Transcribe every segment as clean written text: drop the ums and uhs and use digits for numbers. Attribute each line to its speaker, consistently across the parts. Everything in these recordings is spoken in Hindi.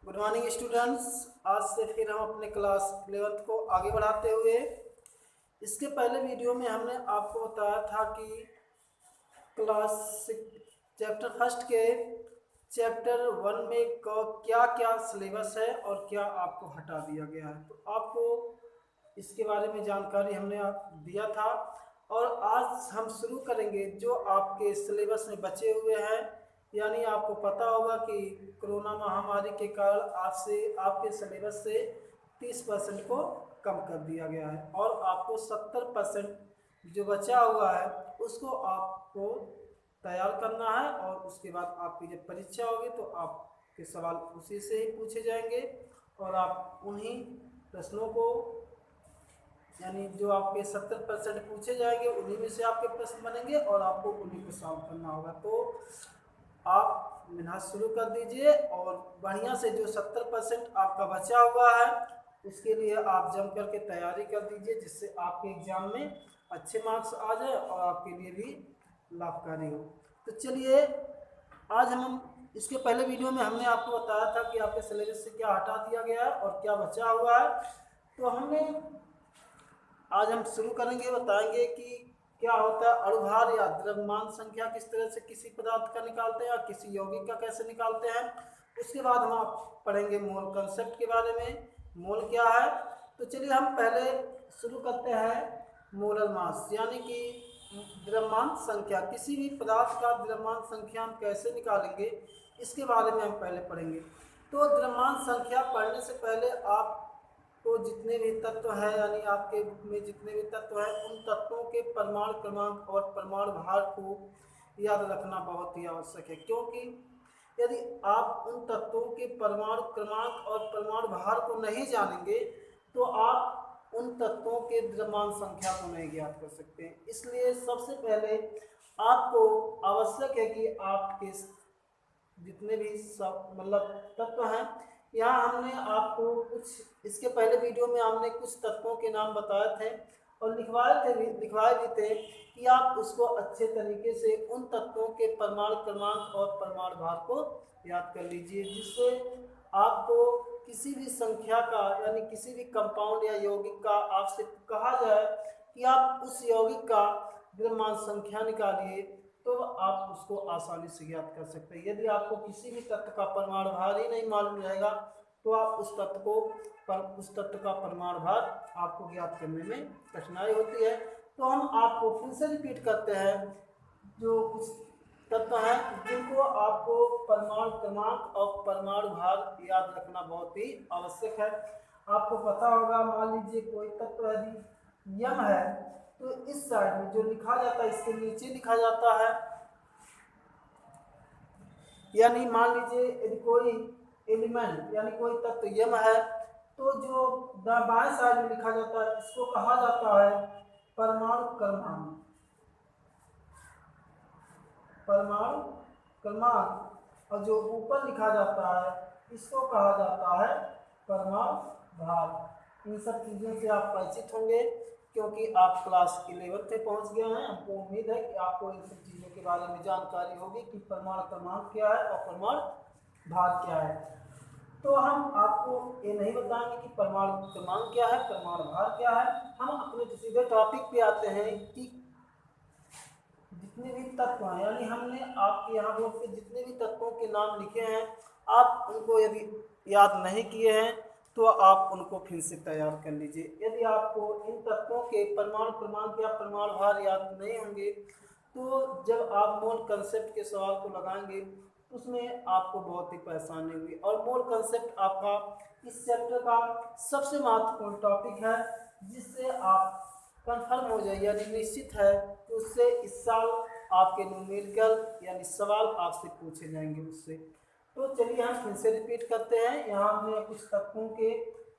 Speaker 1: Good morning students. आज से फिर हम अपने क्लास 11th को आगे बढ़ाते हुए, इसके पहले वीडियो में हमने आपको बताया था कि क्लास चैप्टर फर्स्ट के चैप्टर 1 में क्या क्या सिलेबस है और क्या आपको हटा दिया गया है। तो आपको इसके बारे में जानकारी हमने दिया था और आज हम शुरू करेंगे जो आपके सिलेबस में बचे हुए हैं। यानी आपको पता होगा कि कोरोना महामारी के कारण आपसे आपके सिलेबस से 30% को कम कर दिया गया है और आपको 70% जो बचा हुआ है उसको आपको तैयार करना है और उसके बाद आपकी जब परीक्षा होगी तो आपके सवाल उसी से ही पूछे जाएंगे और आप उन्हीं प्रश्नों को, यानी जो आपके 70% पूछे जाएंगे उन्हीं में से आपके प्रश्न बनेंगे और आपको उन्हीं को सॉल्व करना होगा। तो आप मेहनत शुरू कर दीजिए और बढ़िया से जो 70% आपका बचा हुआ है उसके लिए आप जम करके तैयारी कर दीजिए, जिससे आपके एग्ज़ाम में अच्छे मार्क्स आ जाए और आपके लिए भी लाभकारी हो। तो चलिए, आज हम इसके पहले वीडियो में हमने आपको बताया था कि आपके सिलेबस से क्या हटा दिया गया है और क्या बचा हुआ है। तो आज हम शुरू करेंगे, बताएंगे कि क्या होता है अणुभार या द्रव्यमान संख्या, किस तरह से किसी पदार्थ का निकालते हैं या किसी यौगिक का कैसे निकालते हैं। उसके बाद हम आप पढ़ेंगे मोल कंसेप्ट के बारे में, मोल क्या है। तो चलिए हम पहले शुरू करते हैं मोलर मास, यानी कि द्रव्यमान संख्या। किसी भी पदार्थ का द्रव्यमान संख्या हम कैसे निकालेंगे इसके बारे में हम पहले पढ़ेंगे। तो द्रव्यमान संख्या पढ़ने से पहले आप तो जितने भी तत्व हैं, यानी आपके बुक में जितने भी तत्व हैं उन तत्वों के परमाणु क्रमांक और परमाणु भार को याद रखना बहुत ही आवश्यक है, क्योंकि यदि आप उन तत्वों के परमाणु क्रमांक और परमाणु भार को नहीं जानेंगे तो आप उन तत्वों के द्रव्यमान संख्या को नहीं ज्ञात कर सकते। इसलिए सबसे पहले आपको आवश्यक है कि आपके जितने भी सब मतलब तत्व हैं, यहाँ हमने आपको कुछ इसके पहले वीडियो में हमने कुछ तत्वों के नाम बताए थे और लिखवाए भी थे कि आप उसको अच्छे तरीके से उन तत्वों के परमाणु क्रमांक और परमाणु भार को याद कर लीजिए, जिससे आपको किसी भी संख्या का, यानी किसी भी कंपाउंड या यौगिक का आपसे कहा जाए कि आप उस यौगिक का द्रव्यमान संख्या निकालिए तो आप उसको आसानी से ज्ञात कर सकते हैं। यदि आपको किसी भी तत्व का परमाणु भार ही नहीं मालूम रहेगा तो आप उस तत्व का परमाणु भार आपको ज्ञात करने में कठिनाई होती है। तो हम आपको फिर से रिपीट करते हैं जो कुछ तत्व हैं जिनको आपको परमाणु क्रमांक और परमाणु भार याद रखना बहुत ही आवश्यक है। आपको पता होगा, मान लीजिए कोई तत्व यदि यम है तो इस साइड में जो लिखा जाता है इसके नीचे लिखा जाता है, यानी मान लीजिए यदि कोई एलिमेंट यानी कोई तत्व यम है तो जो बाएं साइड में लिखा जाता है इसको कहा जाता है परमाणु क्रमांक। परमाणु क्रमांक और जो ऊपर लिखा जाता है इसको कहा जाता है परमाणु भार। इन सब चीज़ों से आप परिचित होंगे क्योंकि आप क्लास 11 में पहुंच गए हैं। हमको उम्मीद है कि आपको इन सब चीज़ों के बारे में जानकारी होगी कि परमाणु क्रमांक क्या है और परमाणु भार क्या है। तो हम आपको ये नहीं बताएंगे कि परमाणु क्रमांक क्या है, परमाणु भार क्या है। हम अपने सीधे टॉपिक पे आते हैं कि जितने भी तत्व हैं, यानी हमने आपके यहाँ बोर्ड पे जितने भी तत्वों के नाम लिखे हैं आप उनको यदि याद नहीं किए हैं तो आप उनको फिर से तैयार कर लीजिए। यदि आपको इन तत्वों के परमाणु क्रमांक या परमाणु भार याद नहीं होंगे तो जब आप मोल कंसेप्ट के सवाल को लगाएंगे उसमें आपको बहुत ही परेशानी होगी। और मोल कंसेप्ट आपका इस चैप्टर का सबसे महत्वपूर्ण टॉपिक है, जिससे आप कंफर्म हो जाए, यानी निश्चित है कि उससे इस साल आपके न्यूमेरिकल यानी सवाल आपसे पूछे जाएंगे उससे। तो चलिए हम फिर से रिपीट करते हैं। यहाँ हमने कुछ तत्वों के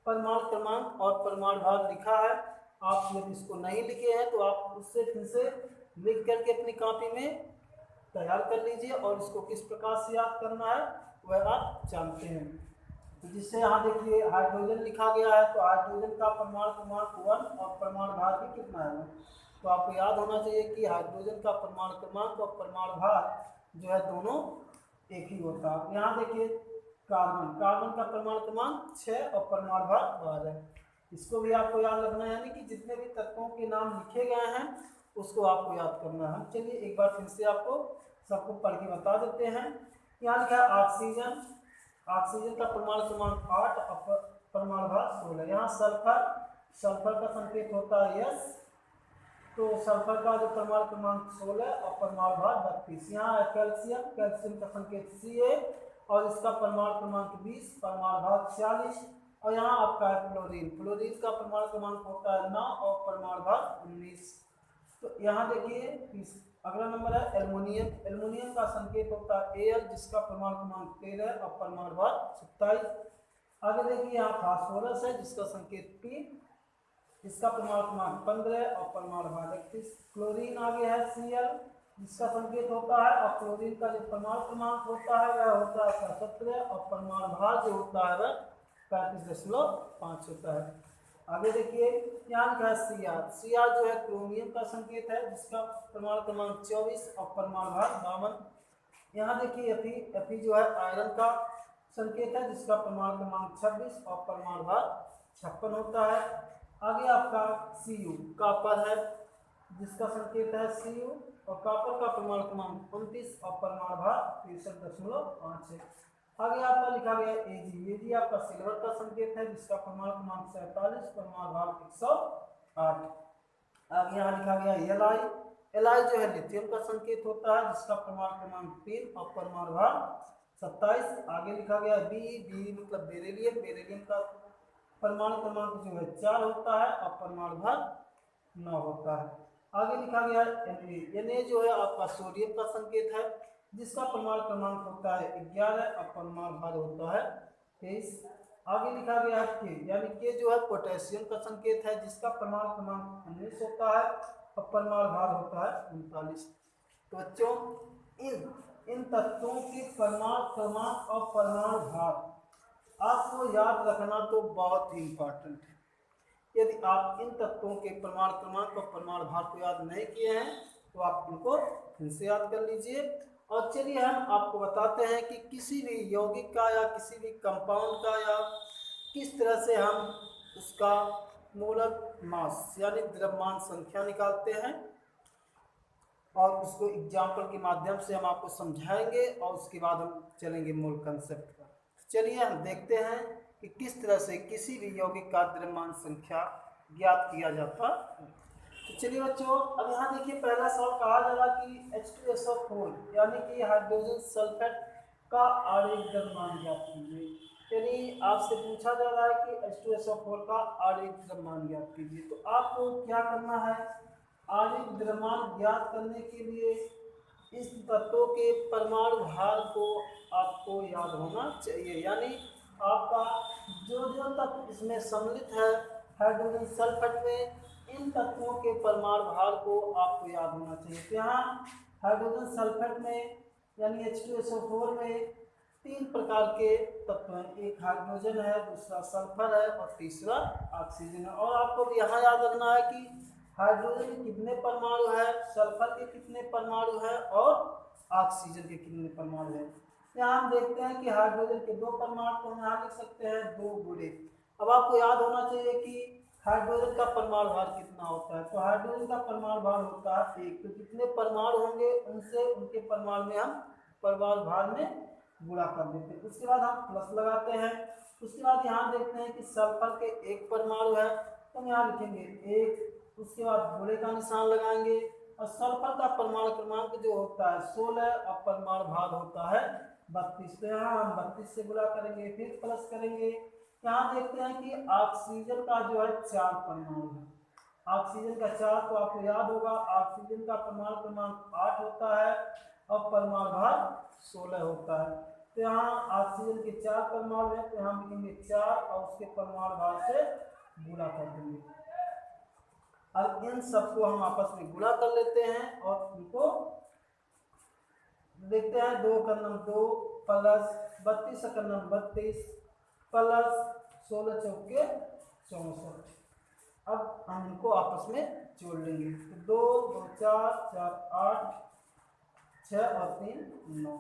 Speaker 1: परमाणु क्रमांक और परमाणु भार लिखा है। आप यदि इसको नहीं लिखे हैं तो आप उससे फिर से लिख करके अपनी कॉपी में तैयार कर लीजिए और इसको किस प्रकार से याद करना है वह आप जानते हैं। जिससे यहाँ देखिए हाइड्रोजन लिखा गया है तो हाइड्रोजन का परमाणु क्रमांक 1 और परमाणु भार भी कितना है 1। तो आपको याद होना चाहिए कि हाइड्रोजन का परमाणु क्रमांक और परमाणु भार जो है दोनों एक ही होता है। यहाँ देखिए कार्बन, कार्बन का परमाणु क्रमांक 6 और परमाणु भार 12। इसको भी आपको याद रखना है, यानी कि जितने भी तत्वों के नाम लिखे गए हैं उसको आपको याद करना है। चलिए एक बार फिर से आपको सबको पढ़ के बता देते हैं। यहाँ लिखा है ऑक्सीजन, ऑक्सीजन का परमाणु क्रमांक 8 और परमाणु भार 16। यहाँ सल्फर, सल्फर का संकेत होता है यस, तो सल्फर का जो परमाणु क्रमांक 16 और परमाणु भार 32। यहाँ है कैल्शियम, कैल्शियम का संकेत Ca और इसका परमाणु क्रमांक 20, परमाणु भार 46। और यहाँ आपका है फ्लोरीन, फ्लोरीन का परमाणु क्रमांक होता है 9 और परमाणु भार 19। तो यहाँ देखिए अगला नंबर है एल्युमिनियम, एल्युमिनियम का संकेत होता है Al जिसका परमाणु क्रमांक 13 और परमाणु भार 27। आगे देखिए यहाँ फास्फोरस है जिसका संकेत P, इसका परमाणु क्रमांक 15 और परमाणु भार 31। क्लोरीन आगे है Cl जिसका संकेत होता है, और क्लोरीन का जो परमाणु क्रमांक होता है वह होता है 17 और परमाणु भार जो होता है वह 35.5 होता है। आगे देखिए यहाँ लिखा है Cr, Cr जो है क्रोमियम का संकेत है जिसका परमाणु क्रमांक 24 और परमाणु भार 52। यहाँ देखिए Fe जो है आयरन का संकेत है जिसका परमाणु क्रमांक 26 और परमाणु भार 56 होता है। आगे आपका Cu, कॉपर है जिसका संकेत है Cu और कॉपर का परमाणु क्रमांक 29 और परमाणु भार 63.5 है। आगे आपका लिखा गया Ag, Ag आपका सिल्वर का संकेत है जिसका परमाणु क्रमांक 47, परमाणु भार 108। आगे यहाँ लिखा गया Li, Li जो है लिथियम का संकेत होता है जिसका परमाणु क्रमांक 3 और परमाणु भार 27। आगे लिखा गया Be मतलब बेरिलियम, बेरिलियम का परमाणु क्रमांक जो है 4 होता है और परमाणु भार 9 होता है। आगे लिखा गया है Na जो है आपका सोडियम का संकेत है जिसका परमाणु क्रमांक होता है 11 और परमाणु भार होता है 23। आगे लिखा गया है K, यानी K जो है पोटेशियम का संकेत है जिसका परमाणु क्रमांक 19 होता है और परमाणु भार होता है 39। तो बच्चों इन तत्वों के परमाणु क्रमांक और परमाणु भार आपको याद रखना तो बहुत ही इम्पोर्टेंट है। यदि आप इन तत्वों के परमाणु क्रमांक और परमाणु भार को याद नहीं किए हैं तो आप इनको फिर से याद कर लीजिए। और चलिए हम आपको बताते हैं कि किसी भी यौगिक का या किसी भी कंपाउंड का या किस तरह से हम उसका मोलर मास यानी द्रव्यमान संख्या निकालते हैं, और उसको एग्जाम्पल के माध्यम से हम आपको समझाएंगे और उसके बाद हम चलेंगे मूल कंसेप्ट पर। चलिए हम देखते हैं कि किस तरह से किसी भी यौगिक का द्रव्यमान संख्या ज्ञात किया जाता है। तो चलिए बच्चों, अब यहाँ देखिए पहला सवाल कहा जा रहा कि H2SO4 यानी कि हाइड्रोजन सल्फेट का आणविक द्रव्यमान ज्ञात कीजिए। यानी आपसे पूछा जा रहा है कि H2SO4 का आणविक द्रव्यमान ज्ञात कीजिए। तो आपको क्या करना है, आणविक द्रव्यमान ज्ञात करने के लिए इस तत्वों के परमाणु भार को आपको याद होना चाहिए। यानी आपका जो जो तत्व इसमें सम्मिलित है हाइड्रोजन सल्फेट में, इन तत्वों के परमाणु भार को आपको याद होना चाहिए। तो यहाँ हाइड्रोजन सल्फेट में यानी H2SO4 में 3 प्रकार के तत्व हैं, एक हाइड्रोजन है, दूसरा सल्फर है और तीसरा ऑक्सीजन है। और आपको भी यहाँ याद रखना है कि हाइड्रोजन के कितने परमाणु है, सल्फर के कितने परमाणु है और ऑक्सीजन के कितने परमाणु है। यहाँ हम देखते हैं कि हाइड्रोजन के 2 परमाणु को हम यहाँ लिख सकते हैं 2 गुणे। अब आपको याद होना चाहिए कि हाइड्रोजन का परमाणु भार कितना होता है। तो हाइड्रोजन का परमाणु भार होता है 1, तो जितने परमाणु होंगे उनसे उनके परमाणु में हम परमाणु भार में गुणा कर देते हैं। उसके बाद हम प्लस लगाते हैं। उसके बाद यहाँ देखते हैं कि सल्फर के 1 परमाणु है तो हम यहाँ लिखेंगे 1, उसके बाद गुणे का निशान लगाएंगे। और सल्फर का परमाणु क्रमांक जो होता है 16 और परमाणु भार होता है 32, तो यहाँ हम 32 से गुणा करेंगे फिर प्लस करेंगे। यहाँ देखते हैं कि ऑक्सीजन का जो है 4 परमाणु है, ऑक्सीजन का 4, तो आपको याद होगा ऑक्सीजन का परमाणु क्रमांक 8 होता है और परमाणु भार 16 होता है। तो यहाँ ऑक्सीजन के 4 परमाणु है तो यहाँ लिखेंगे 4 और उसके परमाणु भार से गुणा कर देंगे। अब इन सबको हम आपस में गुणा कर लेते हैं और इनको देखते हैं। 2 का नम 2 प्लस 32 का नम 32 प्लस 16 चौके 64। अब हम इनको आपस में जोड़ लेंगे। तो 2 2 4 4 8 6 और 3 9।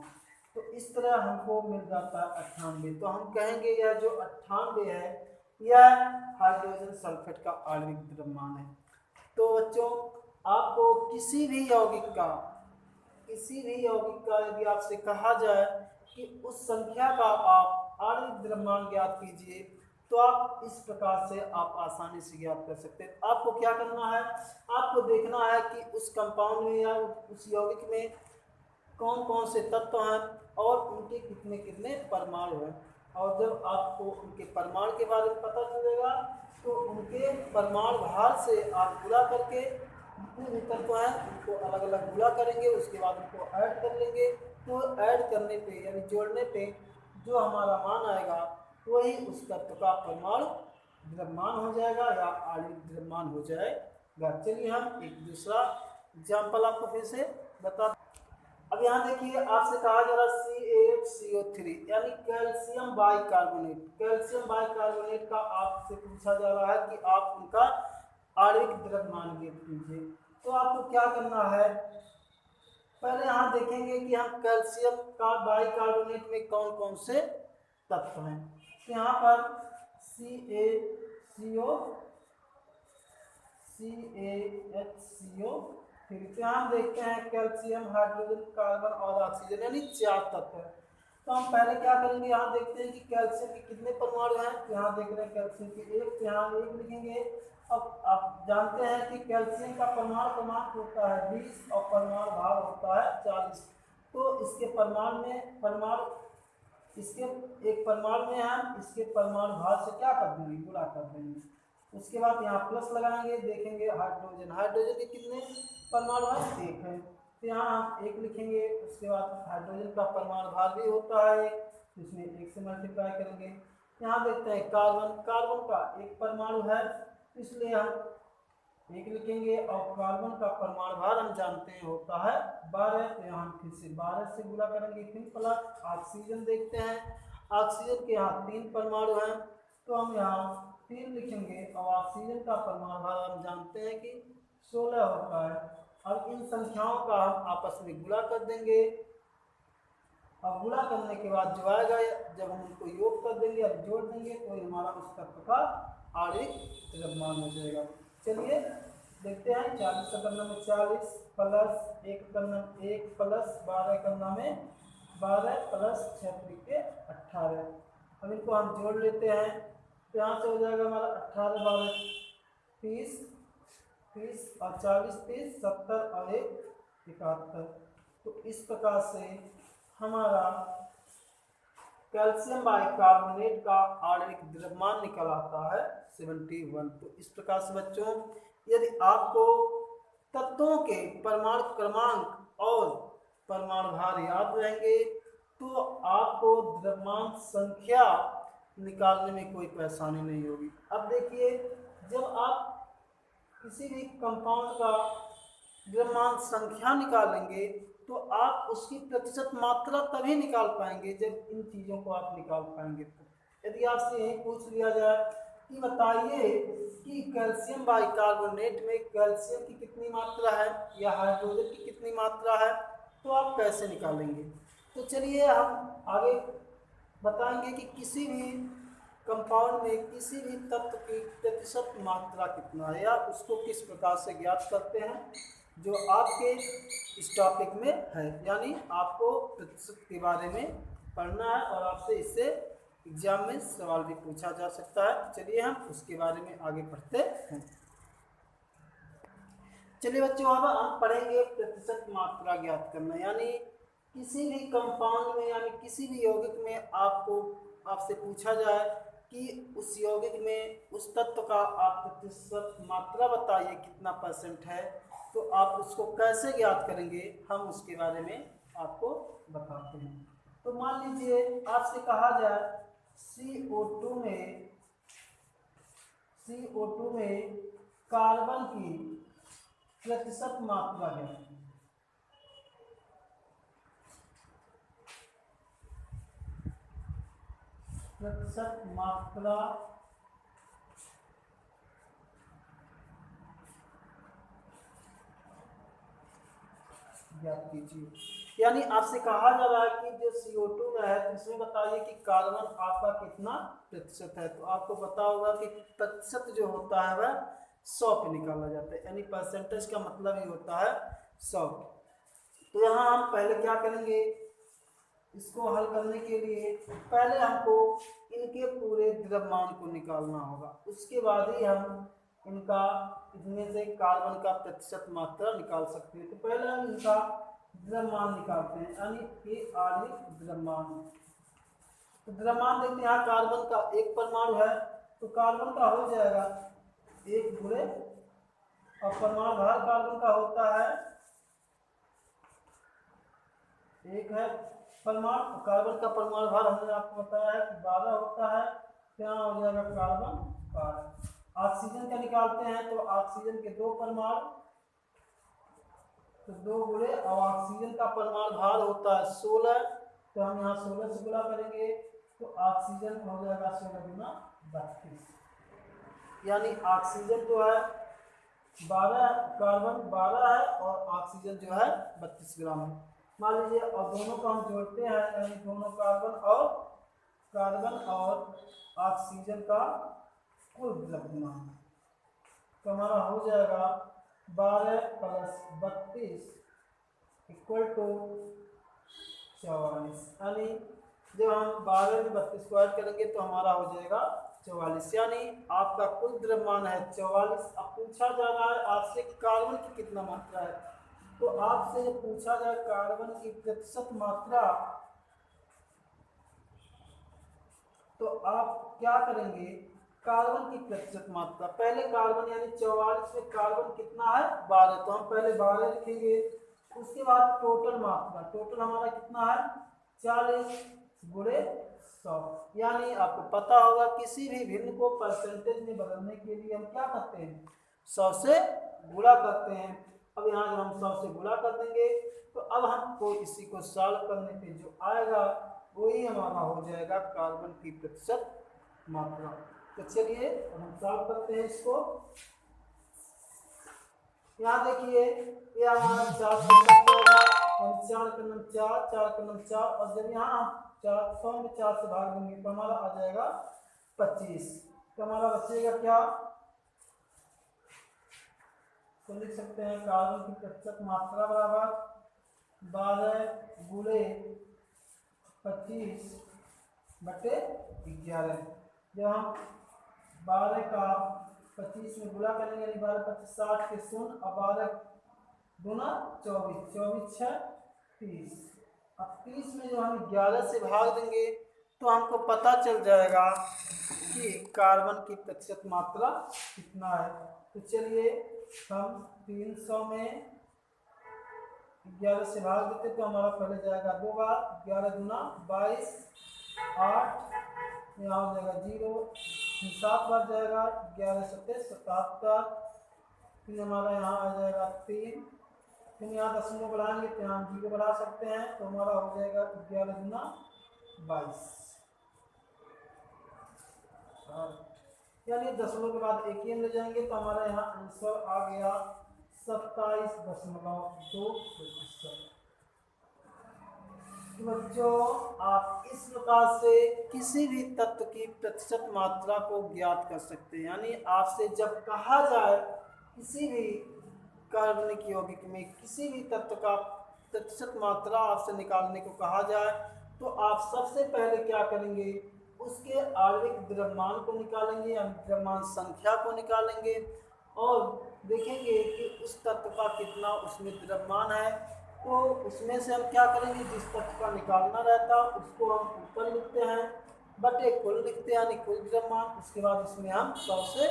Speaker 1: तो इस तरह हमको मिल जाता है 98। तो हम कहेंगे यह जो 98 है यह हाइड्रोजन सल्फेट का आणविक द्रव्यमान है। तो बच्चों आपको किसी भी यौगिक का यदि आपसे कहा जाए कि उस संख्या का आप आणविक द्रव्यमान ज्ञात कीजिए तो आप इस प्रकार से आप आसानी से ज्ञात कर सकते हैं। आपको क्या करना है, आपको देखना है कि उस कंपाउंड में या उस यौगिक में कौन कौन से तत्व हैं और उनके कितने कितने परमाणु हैं। और जब आपको उनके परमाणु के बारे में पता चलेगा तो उनके परमाणु भार से आप गुणा करके जितने भी तत्व हैं उनको अलग अलग गुणा करेंगे, उसके बाद उनको ऐड कर लेंगे। तो ऐड करने पे यानी जोड़ने पे जो हमारा मान आएगा वही उस तत्व का परमाणु द्रव्यमान हो जाएगा या आणविक द्रव्यमान हो जाएगा। चलिए हम एक दूसरा एग्जाम्पल आपको फिर से बता। अब यहाँ देखिए आपसे कहा जा रहा CaHCO3 यानी कैल्शियम बाइकार्बोनेट। कैल्शियम बाइकार्बोनेट का आपसे पूछा जा रहा है कि आप उनका आणविक द्रव्यमान ज्ञात कीजिए। तो आपको क्या करना है, पहले यहाँ देखेंगे कि हम कैल्शियम का बाइकार्बोनेट में कौन कौन से तत्व हैं। तो यहाँ पर CaHCO फिर हम देखते हैं कैल्शियम, हाइड्रोजन, कार्बन और ऑक्सीजन यानी 4 तत्व हैं। तो हम पहले क्या करेंगे, यहाँ देखते हैं कि कैल्शियम के कितने परमाणु हैं। तो यहाँ देख रहे हैं कैल्शियम के 1, तो यहाँ 1 लिखेंगे। अब आप जानते हैं कि कैल्शियम का परमाणु क्रमांक होता है 20 और परमाणु भार होता है 40। तो इसके इसके एक परमाणु में हम इसके परमाणु भार से क्या कर देंगे, गुणा कर देंगे। उसके बाद यहाँ प्लस लगाएंगे, देखेंगे हाइड्रोजन के कितने परमाणु हैं, 1 है। तो यहाँ हम 1 लिखेंगे। उसके बाद हाइड्रोजन का परमाणु भार भी होता है, इसमें 1 से मल्टीप्लाई करेंगे। यहाँ देखते हैं कार्बन का 1 परमाणु है इसलिए हम 1 लिखेंगे और कार्बन का परमाणु भार हम जानते हैं होता है 12। तो यहाँ हम फिर से 12 से गुणा करेंगे। फिर प्लस ऑक्सीजन देखते हैं, ऑक्सीजन के यहाँ 3 परमाणु हैं तो हम यहाँ 3 लिखेंगे और ऑक्सीजन का परमाणु भार हम जानते हैं कि 16 होता है। अब इन संख्याओं का हम आपस में गुणा कर देंगे। अब गुणा करने के बाद जो आएगा जब हम उनको योग कर देंगे अब जोड़ देंगे तो हमारा उस तत्व का आणविक द्रव्यमान हो जाएगा। चलिए देखते हैं 40 का करना में 40 प्लस 1 करना 1 प्लस 12 करना में 12 प्लस 6 के 18। अब इनको हम जोड़ लेते हैं तो यहाँ से हो जाएगा हमारा 18 12 30 30 और 40 30 70 और 1 71। तो इस प्रकार से हमारा कैल्शियम बाइकार्बोनेट का आणविक द्रव्यमान निकल आता है 71। तो इस प्रकार से बच्चों यदि आपको तत्वों के परमाणु क्रमांक और परमाणु भार याद रहेंगे तो आपको द्रव्यमान संख्या निकालने में कोई परेशानी नहीं होगी। अब देखिए जब आप किसी भी कंपाउंड का द्रव्यमान संख्या निकालेंगे तो आप उसकी प्रतिशत मात्रा तभी निकाल पाएंगे जब इन चीज़ों को आप निकाल पाएंगे। तो यदि आपसे यही पूछ लिया जाए कि बताइए कि कैल्शियम बाइकार्बोनेट में कैल्शियम की कितनी मात्रा है या हाइड्रोजन की कितनी मात्रा है तो आप कैसे निकालेंगे। तो चलिए हम आगे बताएंगे कि किसी भी कंपाउंड में किसी भी तत्व की प्रतिशत मात्रा कितना है या उसको किस प्रकार से ज्ञात करते हैं जो आपके इस टॉपिक में है। यानी आपको प्रतिशत के बारे में पढ़ना है और आपसे इससे एग्जाम में सवाल भी पूछा जा सकता है। चलिए हम उसके बारे में आगे पढ़ते हैं। चलिए बच्चों अब हम पढ़ेंगे प्रतिशत मात्रा ज्ञात करना। यानी किसी भी कंपाउंड में यानी किसी भी यौगिक में आपसे पूछा जाए कि उस यौगिक में उस तत्व का आप प्रतिशत मात्रा बताइए कितना % है तो आप उसको कैसे ज्ञात करेंगे हम उसके बारे में आपको बताते हैं। तो मान लीजिए आपसे कहा जाए CO2 में कार्बन की प्रतिशत मात्रा है। प्रतिशत मात्रा ज्ञात कीजिए। यानी आपसे कहा जा रहा है कि जो CO2 में है तो इसमें बताइए कि कार्बन आपका कितना प्रतिशत है। तो आपको पता होगा कि प्रतिशत जो होता है वह 100 पे निकाला जाता है, यानी परसेंटेज का मतलब ही होता है 100। तो यहाँ हम पहले क्या करेंगे, इसको हल करने के लिए पहले हमको इनके पूरे द्रव्यमान को निकालना होगा, उसके बाद ही हम इनका इनमें से कार्बन का प्रतिशत मात्रा निकाल सकते हैं। तो पहले हम इनका द्रव्यमान निकालते हैं, यानी ये आणविक द्रव्यमान। तो द्रव्यमान देखते हैं, यहाँ कार्बन का एक परमाणु है तो कार्बन का हो जाएगा 1 गुणे, और परमाणु भार कार्बन का होता है 1 है। परमाणु कार्बन का परमाणु भार हमने आपको बताया है कि 12 होता है, क्या हो जाएगा कार्बन 12। ऑक्सीजन का निकालते हैं तो ऑक्सीजन के 2 परमाणु, तो 2 गुणे, और ऑक्सीजन का परमाणु भार होता है 16, तो हम यहाँ 16 से गुणा करेंगे तो ऑक्सीजन हो जाएगा 16 गुना 32, यानी ऑक्सीजन जो है 12, कार्बन 12 है और ऑक्सीजन जो है 32 ग्राम है। मान लीजिए, और दोनों को हम जोड़ते हैं, यानी दोनों कार्बन और ऑक्सीजन का कुल द्रव्यमान, तो हमारा हो जाएगा 12 + 32 = 44, यानी जब हम 12 में 32 को ऐड करेंगे तो हमारा हो जाएगा 44, यानी आपका कुल द्रव्यमान है 44। अब पूछा जा रहा है आपसे कार्बन की कितना मात्रा है, तो आपसे जब पूछा जाए कार्बन की प्रतिशत मात्रा, तो आप क्या करेंगे, कार्बन की प्रतिशत मात्रा पहले कार्बन यानी 44 में कार्बन कितना है 12, तो हम पहले 12 लिखेंगे। उसके बाद टोटल मात्रा, टोटल हमारा कितना है 40 गुणे 100, यानी आपको पता होगा किसी भी भिन्न को परसेंटेज में बदलने के लिए हम क्या करते हैं 100 से गुणा करते हैं। अब यहाँ जब हम 100 से गुणा कर देंगे तो अब हमको इसी को सॉल्व करने पे जो आएगा वही हमारा हो जाएगा कार्बन की प्रतिशत मात्रा। तो चलिए अब हम सॉल्व करते हैं इसको। यहाँ देखिए ये हमारा 4 होगा, 4 का नम 4, 4 का नम 4, और जब यहाँ 100 में 4 से भाग देंगे तो हमारा आ जाएगा 25, तो हमारा बचेगा क्या, तो लिख सकते हैं कार्बन की प्रतिशत मात्रा बराबर 12 गुणे 25 बटे 11। जब हम 12 का 25 में गुणा करेंगे, यानी 12 25 60 के 0, और 12 गुना 24, 24 6 30, अब 30 में जो हम 11 से भाग देंगे तो हमको पता चल जाएगा कि कार्बन की प्रतिशत मात्रा कितना है। तो चलिए हम 300 में 11 से भाग देते तो हमारा पहले जाएगा 2 बार, 11 गुना 22 8, यहाँ हो जाएगा 0, 7 बार जाएगा 11 7 77, फिर हमारा यहाँ आ जाएगा 3, फिर यहाँ दशमलव बढ़ाएंगे तो यहाँ 0 बढ़ा सकते हैं, तो हमारा हो जाएगा 11 गुना 22, यानी दशमलव के बाद एक ही ले जाएंगे तो हमारा यहाँ आंसर आ गया 27.2%। बच्चों आप इस प्रकार से किसी भी तत्व की प्रतिशत मात्रा को ज्ञात कर सकते हैं, यानी आपसे जब कहा जाए किसी भी कार्बनिक यौगिक में किसी भी तत्व का प्रतिशत मात्रा आपसे निकालने को कहा जाए तो आप सबसे पहले क्या करेंगे, उसके आणविक द्रव्यमान को निकालेंगे या द्रव्यमान संख्या को निकालेंगे और देखेंगे कि उस तत्व का कितना उसमें द्रव्यमान है। तो उसमें से हम क्या करेंगे, जिस तत्व का निकालना रहता है उसको हम ऊपर लिखते हैं बटे कुल लिखते हैं, यानी कुल द्रव्यमान। उसके बाद इसमें हम 100 से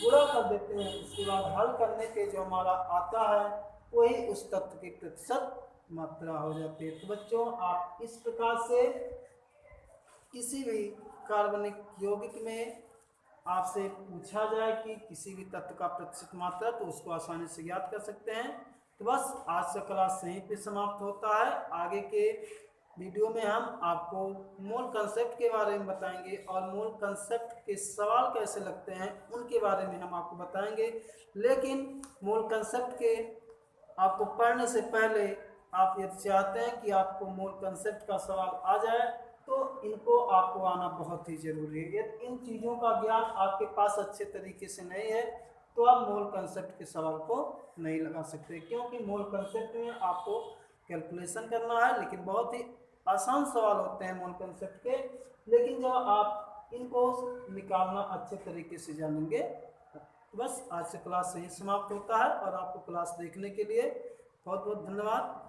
Speaker 1: गुणा कर देते हैं। उसके बाद हल करने पे जो हमारा आता है वही उस तत्व की प्रतिशत मात्रा हो जाती है। तो बच्चों आप इस प्रकार से किसी भी कार्बनिक यौगिक में आपसे पूछा जाए कि किसी भी तत्व का प्रतिशत मात्रा, तो उसको आसानी से ज्ञात कर सकते हैं। तो बस आज का क्लास यहीं पे समाप्त होता है। आगे के वीडियो में हम आपको मूल कंसेप्ट के बारे में बताएंगे और मूल कंसेप्ट के सवाल कैसे लगते हैं उनके बारे में हम आपको बताएंगे। लेकिन मूल कंसेप्ट के आपको पढ़ने से पहले आप यदि चाहते हैं कि आपको मूल कंसेप्ट का सवाल आ जाए तो इनको आपको आना बहुत ही जरूरी है। यदि इन चीज़ों का ज्ञान आपके पास अच्छे तरीके से नहीं है तो आप मूल कंसेप्ट के सवाल को नहीं लगा सकते, क्योंकि मूल कंसेप्ट में आपको कैलकुलेशन करना है, लेकिन बहुत ही आसान सवाल होते हैं मूल कंसेप्ट के। लेकिन जब आप इनको निकालना अच्छे तरीके से जानेंगे। बस आज से क्लास यही समाप्त होता है और आपको क्लास देखने के लिए बहुत बहुत धन्यवाद।